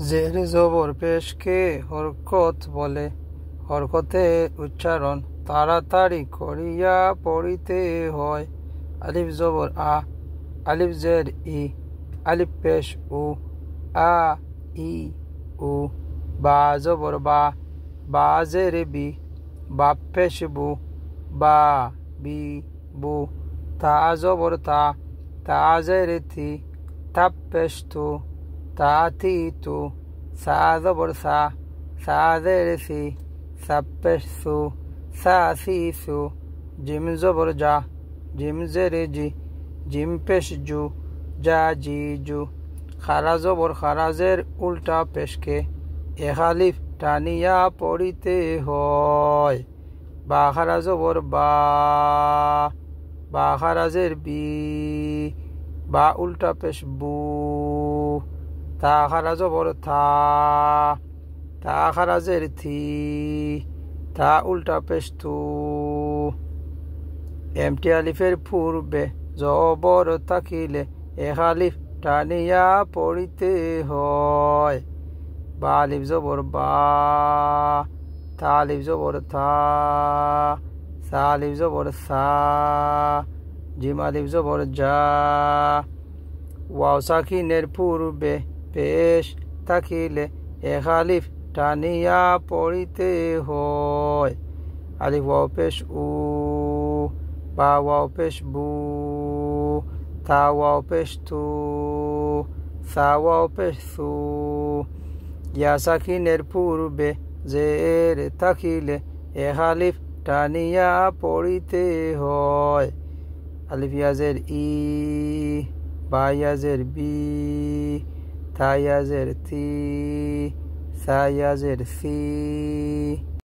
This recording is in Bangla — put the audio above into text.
জের জবর পেশকে হরকত বলে। হরকতের উচ্চারণ তাড়াতাড়ি করিয়া পড়িতে হয়। আলিফ জবর আ, আলিফ জের ই, আলিফ পেশ উ, আ ই উ। বা জবর বা, বা জের বি, বা পেশ বু, বা বি বু। তা জবর তা, তা জের থি, তা পেশ তু, তা থি তু। সা জবর সা, সা জের সি, সা পেশ সু, সা সি সু। জিম জবর জা, জিম জের জি, জিম পেশ জু, যা জি জু। খারা জবর খারা জের উল্টা পেশকে এক আলিফ টানিয়া পড়িতে হয়। বা খারা জবর বা, বা খারা জের বি, বা উল্টা পেশ বু। তা খারা জবর থা, তা খারা জের থি, তা উল্টা পেশ তু। এমটি আলিফের পূর্বে জবর থাকিলে এক আলিফ টানিয়া পড়িতে হয়। বা আলিফ জবর বা, তা আলিফ জবর থা, সা আলিফ জবর সা, জিম আলিফ জবর যা। ওয়াও সাকিনের পূর্বে পেশ থাকিলে এক আলিফ টানিয়া পড়িতে হয়। আলিফ ওয়াও পেশ উ, বা ওয়াও পেশ বু, তা ওয়াও পেশ তু, সা ওয়াও পেশ সু। ইয়া সাকিনের পূর্বে জের থাকিলে এক আলিফ টানিয়া পড়িতে হয়। আলিফ ইয়াজের ই, বা ইয়াজের বি, তা ইয়াজের থি, সা ইয়াজের সি।